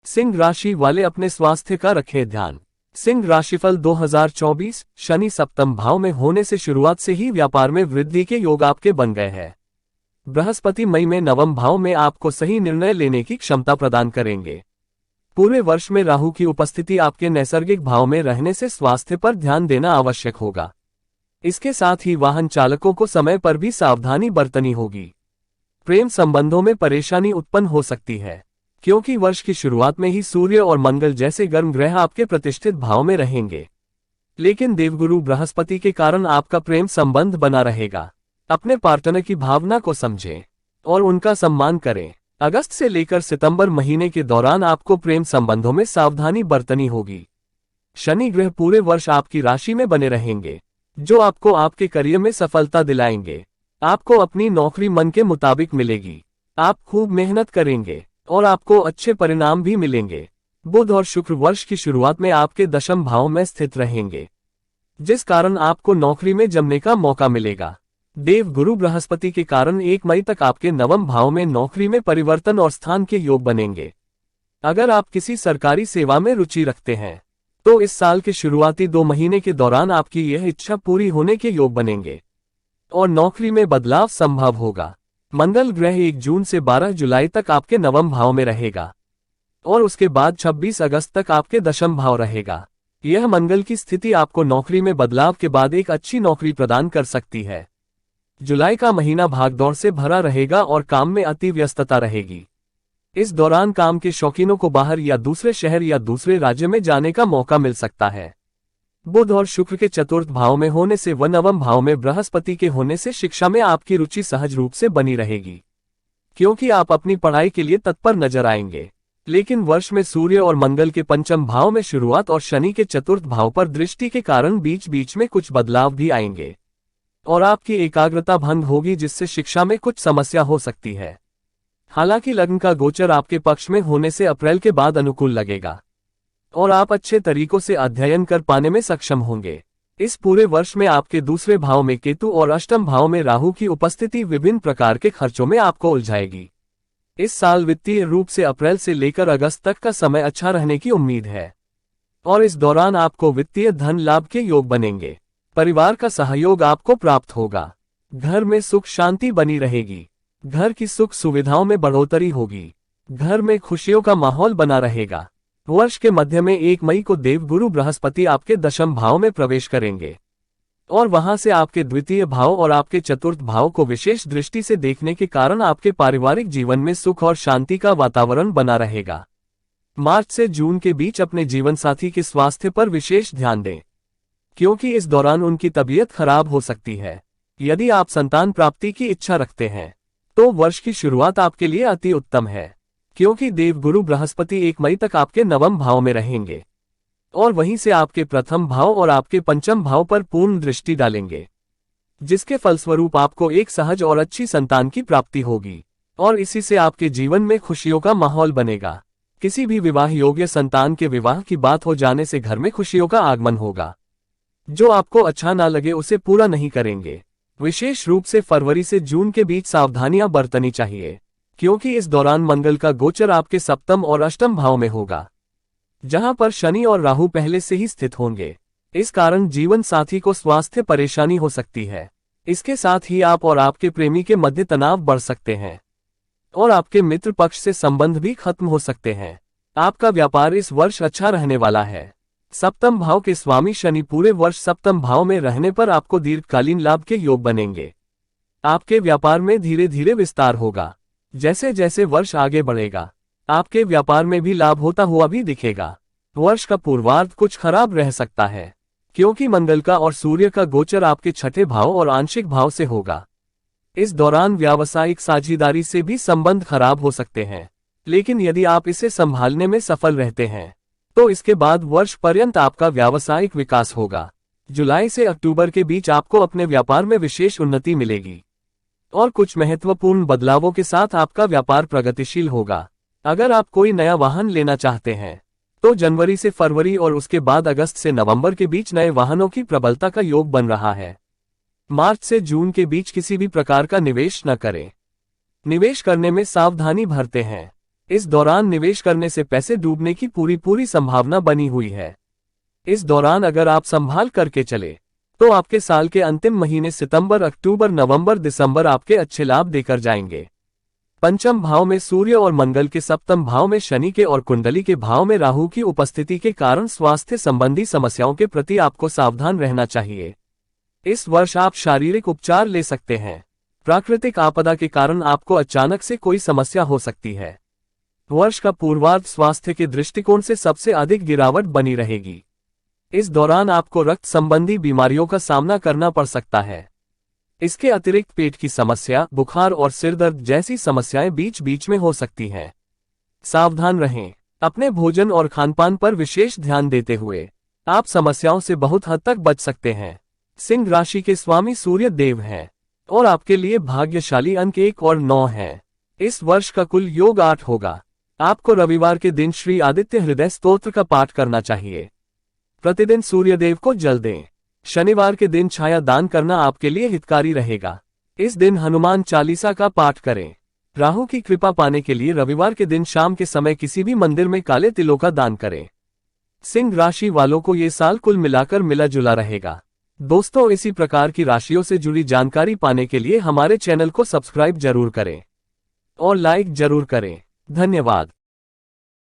सिंह राशि वाले अपने स्वास्थ्य का रखें ध्यान। सिंह राशिफल 2024। शनि सप्तम भाव में होने से शुरुआत से ही व्यापार में वृद्धि के योग आपके बन गए हैं। बृहस्पति मई में नवम भाव में आपको सही निर्णय लेने की क्षमता प्रदान करेंगे। पूरे वर्ष में राहु की उपस्थिति आपके नैसर्गिक भाव में रहने से स्वास्थ्य पर ध्यान देना आवश्यक होगा। इसके साथ ही वाहन चालकों को समय पर भी सावधानी बरतनी होगी। प्रेम संबंधों में परेशानी उत्पन्न हो सकती है, क्योंकि वर्ष की शुरुआत में ही सूर्य और मंगल जैसे गर्म ग्रह आपके प्रतिष्ठित भाव में रहेंगे। लेकिन देवगुरु बृहस्पति के कारण आपका प्रेम संबंध बना रहेगा। अपने पार्टनर की भावना को समझें और उनका सम्मान करें। अगस्त से लेकर सितंबर महीने के दौरान आपको प्रेम संबंधों में सावधानी बरतनी होगी। शनि ग्रह पूरे वर्ष आपकी राशि में बने रहेंगे, जो आपको आपके करियर में सफलता दिलाएंगे। आपको अपनी नौकरी मन के मुताबिक मिलेगी। आप खूब मेहनत करेंगे और आपको अच्छे परिणाम भी मिलेंगे। बुध और शुक्र वर्ष की शुरुआत में आपके दशम भाव में स्थित रहेंगे, जिस कारण आपको नौकरी में जमने का मौका मिलेगा। देव गुरु बृहस्पति के कारण 1 मई तक आपके नवम भाव में नौकरी में परिवर्तन और स्थान के योग बनेंगे। अगर आप किसी सरकारी सेवा में रुचि रखते हैं तो इस साल के शुरुआती 2 महीने के दौरान आपकी यह इच्छा पूरी होने के योग बनेंगे और नौकरी में बदलाव संभव होगा। मंगल ग्रह 1 जून से 12 जुलाई तक आपके नवम भाव में रहेगा और उसके बाद 26 अगस्त तक आपके दशम भाव रहेगा। यह मंगल की स्थिति आपको नौकरी में बदलाव के बाद एक अच्छी नौकरी प्रदान कर सकती है। जुलाई का महीना भागदौड़ से भरा रहेगा और काम में अति व्यस्तता रहेगी। इस दौरान काम के शौकीनों को बाहर या दूसरे शहर या दूसरे राज्य में जाने का मौका मिल सकता है। बुध और शुक्र के चतुर्थ भाव में होने से व नवम भाव में बृहस्पति के होने से शिक्षा में आपकी रुचि सहज रूप से बनी रहेगी, क्योंकि आप अपनी पढ़ाई के लिए तत्पर नजर आएंगे। लेकिन वर्ष में सूर्य और मंगल के पंचम भाव में शुरुआत और शनि के चतुर्थ भाव पर दृष्टि के कारण बीच बीच में कुछ बदलाव भी आएंगे और आपकी एकाग्रता भंग होगी, जिससे शिक्षा में कुछ समस्या हो सकती है। हालांकि लग्न का गोचर आपके पक्ष में होने से अप्रैल के बाद अनुकूल लगेगा और आप अच्छे तरीकों से अध्ययन कर पाने में सक्षम होंगे। इस पूरे वर्ष में आपके दूसरे भाव में केतु और अष्टम भाव में राहु की उपस्थिति विभिन्न प्रकार के खर्चों में आपको उलझाएगी। इस साल वित्तीय रूप से अप्रैल से लेकर अगस्त तक का समय अच्छा रहने की उम्मीद है और इस दौरान आपको वित्तीय धन लाभ के योग बनेंगे। परिवार का सहयोग आपको प्राप्त होगा। घर में सुख शांति बनी रहेगी। घर की सुख सुविधाओं में बढ़ोतरी होगी। घर में खुशियों का माहौल बना रहेगा। वर्ष के मध्य में 1 मई को देवगुरु बृहस्पति आपके दशम भाव में प्रवेश करेंगे और वहां से आपके द्वितीय भाव और आपके चतुर्थ भाव को विशेष दृष्टि से देखने के कारण आपके पारिवारिक जीवन में सुख और शांति का वातावरण बना रहेगा। मार्च से जून के बीच अपने जीवन साथी के स्वास्थ्य पर विशेष ध्यान दें, क्योंकि इस दौरान उनकी तबीयत खराब हो सकती है। यदि आप संतान प्राप्ति की इच्छा रखते हैं तो वर्ष की शुरुआत आपके लिए अति उत्तम है, क्योंकि देवगुरु बृहस्पति 1 मई तक आपके नवम भाव में रहेंगे और वहीं से आपके प्रथम भाव और आपके पंचम भाव पर पूर्ण दृष्टि डालेंगे, जिसके फलस्वरूप आपको एक सहज और अच्छी संतान की प्राप्ति होगी और इसी से आपके जीवन में खुशियों का माहौल बनेगा। किसी भी विवाह योग्य संतान के विवाह की बात हो जाने से घर में खुशियों का आगमन होगा। जो आपको अच्छा ना लगे उसे पूरा नहीं करेंगे। विशेष रूप से फरवरी से जून के बीच सावधानियां बरतनी चाहिए, क्योंकि इस दौरान मंगल का गोचर आपके सप्तम और अष्टम भाव में होगा, जहां पर शनि और राहु पहले से ही स्थित होंगे। इस कारण जीवन साथी को स्वास्थ्य परेशानी हो सकती है। इसके साथ ही आप और आपके प्रेमी के मध्य तनाव बढ़ सकते हैं और आपके मित्र पक्ष से संबंध भी खत्म हो सकते हैं। आपका व्यापार इस वर्ष अच्छा रहने वाला है। सप्तम भाव के स्वामी शनि पूरे वर्ष सप्तम भाव में रहने पर आपको दीर्घकालीन लाभ के योग बनेंगे। आपके व्यापार में धीरे धीरे विस्तार होगा। जैसे जैसे वर्ष आगे बढ़ेगा आपके व्यापार में भी लाभ होता हुआ भी दिखेगा। वर्ष का पूर्वार्ध कुछ खराब रह सकता है, क्योंकि मंगल का और सूर्य का गोचर आपके छठे भाव और आंशिक भाव से होगा। इस दौरान व्यावसायिक साझेदारी से भी संबंध खराब हो सकते हैं, लेकिन यदि आप इसे संभालने में सफल रहते हैं तो इसके बाद वर्ष पर्यंत आपका व्यावसायिक विकास होगा। जुलाई से अक्टूबर के बीच आपको अपने व्यापार में विशेष उन्नति मिलेगी और कुछ महत्वपूर्ण बदलावों के साथ आपका व्यापार प्रगतिशील होगा। अगर आप कोई नया वाहन लेना चाहते हैं तो जनवरी से फरवरी और उसके बाद अगस्त से नवंबर के बीच नए वाहनों की प्रबलता का योग बन रहा है। मार्च से जून के बीच किसी भी प्रकार का निवेश न करें। निवेश करने में सावधानी बरतें हैं। इस दौरान निवेश करने से पैसे डूबने की पूरी संभावना बनी हुई है। इस दौरान अगर आप संभाल करके चले तो आपके साल के अंतिम महीने सितंबर, अक्टूबर, नवंबर, दिसंबर आपके अच्छे लाभ देकर जाएंगे। पंचम भाव में सूर्य और मंगल के, सप्तम भाव में शनि के और कुंडली के भाव में राहु की उपस्थिति के कारण स्वास्थ्य संबंधी समस्याओं के प्रति आपको सावधान रहना चाहिए। इस वर्ष आप शारीरिक उपचार ले सकते हैं। प्राकृतिक आपदा के कारण आपको अचानक से कोई समस्या हो सकती है। वर्ष का पूर्वार्ध स्वास्थ्य के दृष्टिकोण से सबसे अधिक गिरावट बनी रहेगी। इस दौरान आपको रक्त संबंधी बीमारियों का सामना करना पड़ सकता है। इसके अतिरिक्त पेट की समस्या, बुखार और सिर दर्द जैसी समस्याएं बीच बीच में हो सकती हैं। सावधान रहें। अपने भोजन और खानपान पर विशेष ध्यान देते हुए आप समस्याओं से बहुत हद तक बच सकते हैं। सिंह राशि के स्वामी सूर्य देव हैं और आपके लिए भाग्यशाली अंक 1 और 9 हैं। इस वर्ष का कुल योग 8 होगा। आपको रविवार के दिन श्री आदित्य हृदय स्तोत्र का पाठ करना चाहिए। प्रतिदिन सूर्यदेव को जल दें। शनिवार के दिन छाया दान करना आपके लिए हितकारी रहेगा। इस दिन हनुमान चालीसा का पाठ करें। राहु की कृपा पाने के लिए रविवार के दिन शाम के समय किसी भी मंदिर में काले तिलों का दान करें। सिंह राशि वालों को ये साल कुल मिलाकर मिला जुला रहेगा। दोस्तों, इसी प्रकार की राशियों से जुड़ी जानकारी पाने के लिए हमारे चैनल को सब्सक्राइब जरूर करें और लाइक जरूर करें। धन्यवाद।